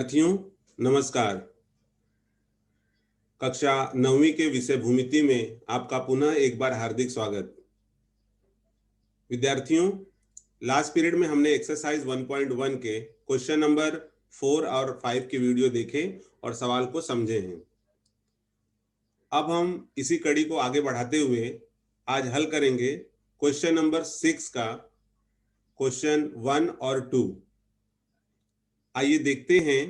विद्यार्थियों नमस्कार। कक्षा 9वीं के विषय भूमिति में आपका पुनः एक बार हार्दिक स्वागत। विद्यार्थियों, लास्ट पीरियड में हमने एक्सरसाइज 1.1 के क्वेश्चन नंबर 4 और 5 की वीडियो देखे और सवाल को समझे हैं। अब हम इसी कड़ी को आगे बढ़ाते हुए आज हल करेंगे क्वेश्चन नंबर 6 का क्वेश्चन 1 और 2। आइए देखते हैं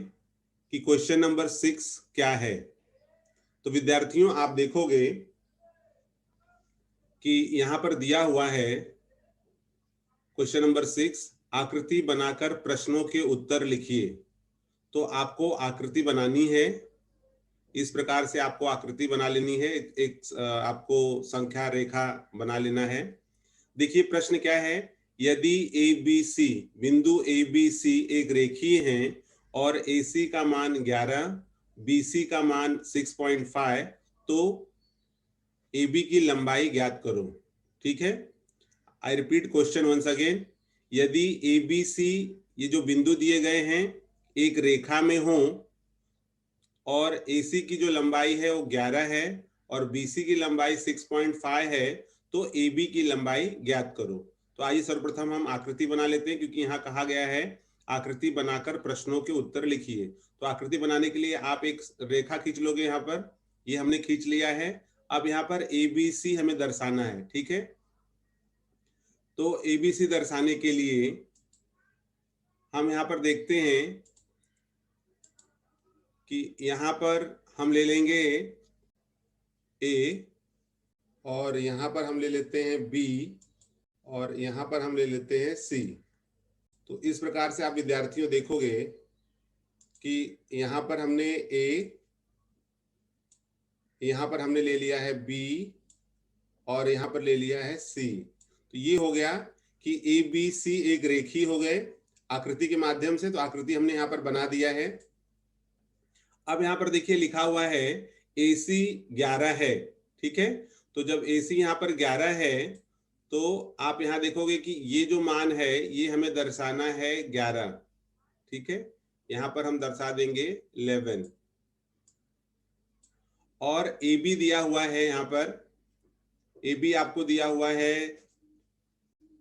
कि क्वेश्चन नंबर 6 क्या है। तो विद्यार्थियों, आप देखोगे कि यहां पर दिया हुआ है क्वेश्चन नंबर 6, आकृति बनाकर प्रश्नों के उत्तर लिखिए। तो आपको आकृति बनानी है, इस प्रकार से आपको आकृति बना लेनी है। आपको संख्या रेखा बना लेना है। देखिए प्रश्न क्या है, यदि ABC बिंदु ABC एक रेखीय है और AC का मान 11, BC का मान 6.5, तो AB की लंबाई ज्ञात करो। ठीक है, I repeat question once again. यदि ABC ये जो बिंदु दिए गए हैं एक रेखा में हो और AC की जो लंबाई है वो 11 है और BC की लंबाई 6.5 है, तो AB की लंबाई ज्ञात करो। तो आइए सर्वप्रथम हम आकृति बना लेते हैं, क्योंकि यहाँ कहा गया है आकृति बनाकर प्रश्नों के उत्तर लिखिए। तो आकृति बनाने के लिए आप एक रेखा खींच लोगे। यहाँ पर ये हमने खींच लिया है। अब यहाँ पर ABC हमें दर्शाना है। ठीक है, तो ABC दर्शाने के लिए हम यहाँ पर देखते हैं कि यहाँ पर हम ले लेंगे A और यहाँ पर हम ले लेते हैं B और यहाँ पर हम ले लेते हैं C। तो इस प्रकार से आप विद्यार्थियों देखोगे कि यहाँ पर हमने A, यहाँ पर हमने ले लिया है B और यहाँ पर ले लिया है C। तो ये हो गया कि ABC एक रेखी हो गए आकृति के माध्यम से। तो आकृति हमने यहाँ पर बना दिया है। अब यहाँ पर देखिए लिखा हुआ है AC 11 है। ठीक है, तो जब AC यहाँ पर 11 है तो आप यहाँ देखोगे कि ये जो मान है ये हमें दर्शाना है 11। ठीक है, यहाँ पर हम दर्शा देंगे 11 और AB दिया हुआ है। यहाँ पर AB आपको दिया हुआ है,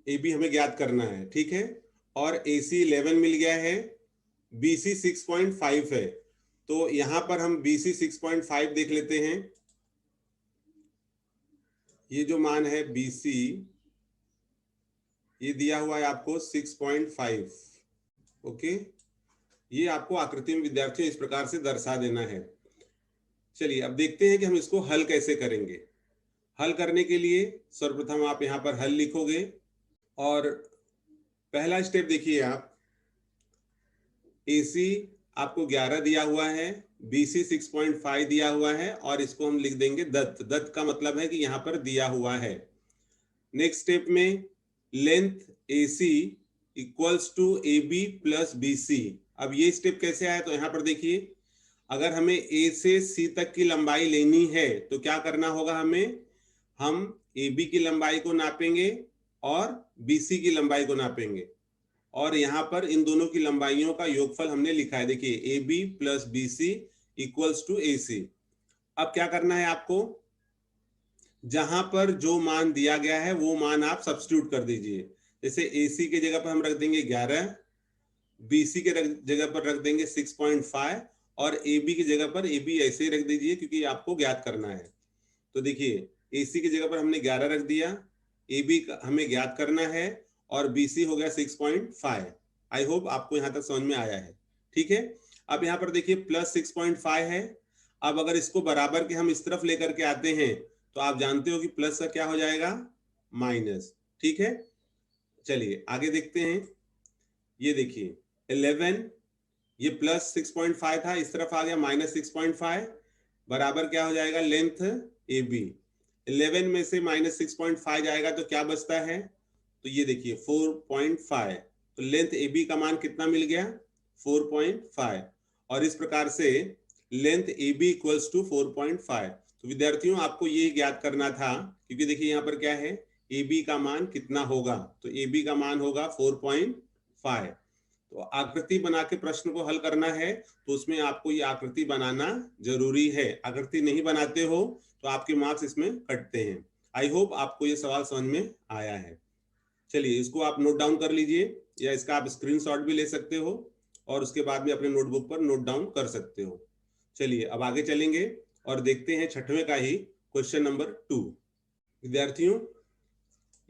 AB हमें ज्ञात करना है। ठीक है, और AC 11 मिल गया है, BC 6.5 है। तो यहाँ पर हम BC 6.5 देख लेते हैं। ये जो मान है BC ये दिया हुआ है आपको 6.5। ओके, ये आपको आकृति में विद्यार्थियों इस प्रकार से दर्शा देना है। चलिए अब देखते हैं कि हम इसको हल कैसे करेंगे। हल करने के लिए सर्वप्रथम आप यहाँ पर हल लिखोगे और पहला स्टेप देखिए आप, AC आपको 11 दिया हुआ है, BC 6.5 दिया हुआ है और इसको हम लिख देंगे दत्त। दत्त का मतलब है कि यहाँ पर दिया हुआ है। नेक्स्ट स्टेप में length AC equals to AB plus BC। अब ये स्टेप कैसे आया, तो यहाँ पर देखिए अगर हमें A से C तक की लंबाई लेनी है तो क्या करना होगा, हम AB की लंबाई को नापेंगे और BC की लंबाई को नापेंगे और यहाँ पर इन दोनों की लंबाइयों का योगफल हमने लिखा है। देखिए AB plus BC equals to AC। अब क्या करना है आपको, जहां पर जो मान दिया गया है वो मान आप सब्स्टिट्यूट कर दीजिए। जैसे AC के जगह पर हम रख देंगे 11, BC के जगह पर रख देंगे 6.5 और AB की जगह पर AB ऐसे ही रख दीजिए क्योंकि आपको ज्ञात करना है। तो देखिए AC की जगह पर हमने 11 रख दिया, AB हमें ज्ञात करना है और BC हो गया 6.5। आई होप आपको यहाँ तक समझ में आया है। ठीक है, अब यहाँ पर देखिए प्लस 6.5 है। अब अगर इसको बराबर के हम इस तरफ लेकर के आते हैं तो आप जानते हो कि प्लस का क्या हो जाएगा, माइनस। ठीक है, चलिए आगे देखते हैं। ये देखिए 11, ये प्लस 6.5 था, इस तरफ आ गया माइनस 6.5, बराबर क्या हो जाएगा, लेंथ AB। 11 में से माइनस 6.5 जाएगा तो क्या बचता है, तो ये देखिए 4.5। तो लेंथ AB का मान कितना मिल गया, 4.5। और इस प्रकार से लेंथ AB इक्वल्स टू 4.5। तो विद्यार्थियों आपको ये ज्ञात करना था, क्योंकि देखिए यहाँ पर क्या है, AB का मान कितना होगा, तो AB का मान होगा 4.5। तो आकृति बना के प्रश्न को हल करना है तो उसमें आपको ये आकृति बनाना जरूरी है। आकृति नहीं बनाते हो तो आपके मार्क्स इसमें कटते हैं। आई होप आपको ये सवाल समझ में आया है। चलिए इसको आप नोट डाउन कर लीजिए या इसका आप स्क्रीनशॉट भी ले सकते हो और उसके बाद में अपने नोटबुक पर नोट डाउन कर सकते हो। चलिए अब आगे चलेंगे और देखते हैं 6वें का ही क्वेश्चन नंबर 2। विद्यार्थियों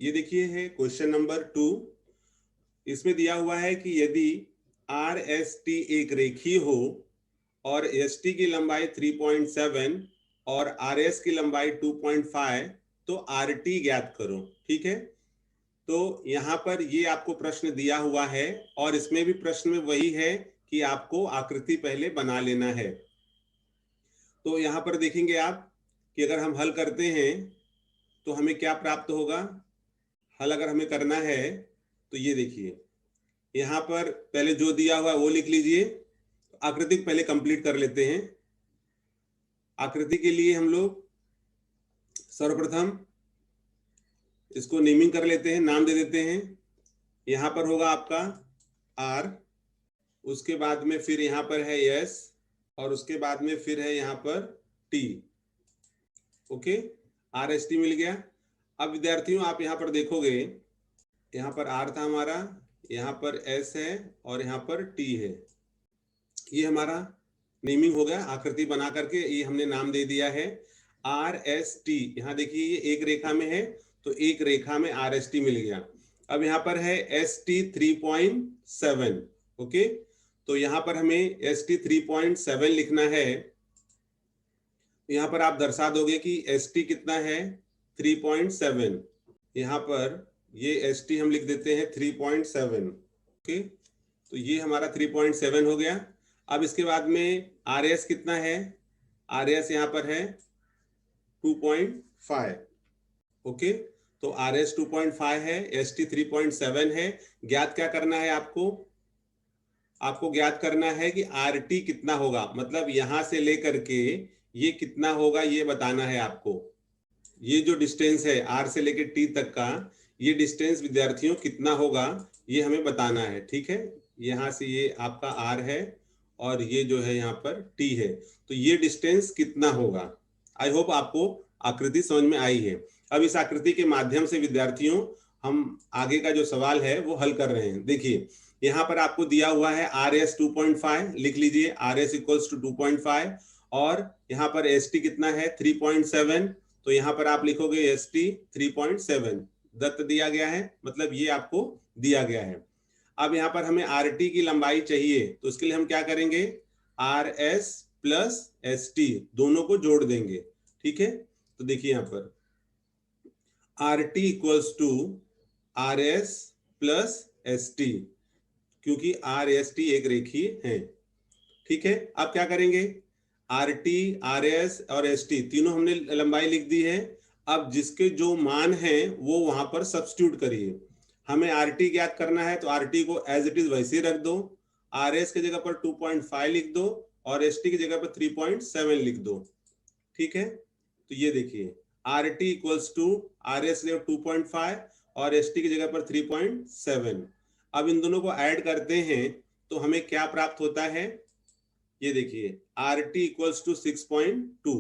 ये देखिए है क्वेश्चन नंबर 2। इसमें दिया हुआ है कि यदि आर एस टी एक रेखीय हो और एस टी की लंबाई 3.7 और आर एस की लंबाई 2.5 तो आर टी ज्ञात करो। ठीक है, तो यहाँ पर ये आपको प्रश्न दिया हुआ है और इसमें भी प्रश्न में वही है कि आपको आकृति पहले बना लेना है। तो यहाँ पर देखेंगे आप कि अगर हम हल करते हैं तो हमें क्या प्राप्त होगा। हल अगर हमें करना है तो ये देखिए यहाँ पर पहले जो दिया हुआ है वो लिख लीजिए। आकृति पहले कंप्लीट कर लेते हैं। आकृति के लिए हम लोग सर्वप्रथम इसको नेमिंग कर लेते हैं, नाम दे देते हैं। यहाँ पर होगा आपका आर, उसके बाद में फिर यहाँ पर है एस और उसके बाद में फिर है यहाँ पर T. Okay, R S T मिल गया। अब विद्यार्थियों आप यहाँ पर देखोगे, यहाँ पर आर था हमारा, यहाँ पर एस है और यहाँ पर टी है। ये हमारा नेमिंग हो गया। आकृति बना करके ये हमने नाम दे दिया है आर एस टी। यहाँ देखिए ये एक रेखा में है तो एक रेखा में आर एस टी मिल गया। अब यहाँ पर है एस टी 3.7। ओके, तो यहाँ पर हमें एस टी 3.7 लिखना है। यहाँ पर आप दर्शा दोगे कि एस टी कितना है 3.7। यहाँ पर ये एस टी हम लिख देते हैं 3.7। ओके, तो ये हमारा 3.7 हो गया। अब इसके बाद में आर एस कितना है, आर एस यहाँ पर है 2.5। ओके, तो आर एस 2.5 है, एस टी 3.7 है। ज्ञात क्या करना है आपको, आपको ज्ञात करना है कि आर टी कितना होगा, मतलब यहां से लेकर के ये कितना होगा ये बताना है आपको। ये जो डिस्टेंस है आर से लेकर टी तक का, ये डिस्टेंस विद्यार्थियों कितना होगा ये हमें बताना है। ठीक है, यहाँ से ये आपका आर है और ये जो है यहाँ पर टी है, तो ये डिस्टेंस कितना होगा। आई होप आपको आकृति समझ में आई है। अब इस आकृति के माध्यम से विद्यार्थियों हम आगे का जो सवाल है वो हल कर रहे हैं। देखिए यहाँ पर आपको दिया हुआ है आर एस 2.5, लिख लीजिए आर एस इक्वल्स टू 2.5 और यहाँ पर एस टी कितना है 3.7, तो यहाँ पर आप लिखोगे एस टी 3.7 दत्त दिया गया है, मतलब ये आपको दिया गया है। अब यहाँ पर हमें आर टी की लंबाई चाहिए तो उसके लिए हम क्या करेंगे, are S plus S T दोनों को जोड़ देंगे। ठीक है, तो देखिए यहाँ पर R T equals to R S plus S T, क्योंकि आर एस टी एक रेखीय है। ठीक है, अब क्या करेंगे, आर टी आर एस और एस टी तीनों हमने लंबाई लिख दी है। अब जिसके जो मान है वो वहां पर सब्स्टिट्यूट करिए। हमें आर टी ज्ञात करना है तो आर टी को एज इट इज वैसे ही रख दो, आर एस की जगह पर 2.5 लिख दो और एस टी की जगह पर 3.7 लिख दो। ठीक है, तो ये देखिए R T equals to R S 2.5 और एस टी की जगह पर 3.7। अब इन दोनों को ऐड करते हैं तो हमें क्या प्राप्त होता है, ये देखिए R T equals to 6.2,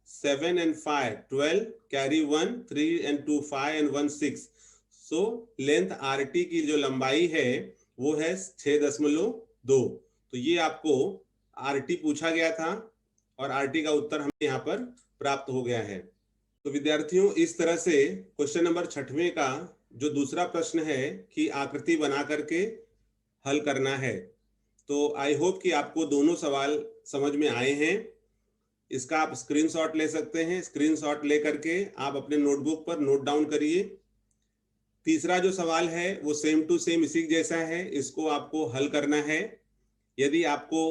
7 and 5 12, carry 1, 3 and 2 5 and 1 6। So length R T की जो लंबाई है वो है 6.2। तो ये आपको आर टी पूछा गया था और आर टी का उत्तर हमें यहाँ पर प्राप्त हो गया है। तो विद्यार्थियों इस तरह से क्वेश्चन नंबर 6वें का जो दूसरा प्रश्न है कि आकृति बना करके हल करना है। तो आई होप कि आपको दोनों सवाल समझ में आए हैं। इसका आप स्क्रीनशॉट ले सकते हैं। स्क्रीनशॉट ले करके आप अपने नोटबुक पर नोट डाउन करिए। तीसरा जो सवाल है वो सेम टू सेम इसी जैसा है, इसको आपको हल करना है। यदि आपको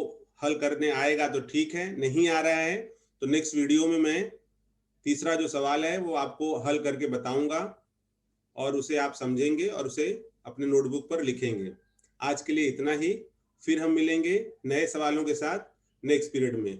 हल करने आएगा तो ठीक है, नहीं आ रहा है तो नेक्स्ट वीडियो में मैं तीसरा जो सवाल है वो आपको हल करके बताऊंगा और उसे आप समझेंगे और उसे अपने नोटबुक पर लिखेंगे। आज के लिए इतना ही, फिर हम मिलेंगे नए सवालों के साथ नेक्स्ट पीरियड में।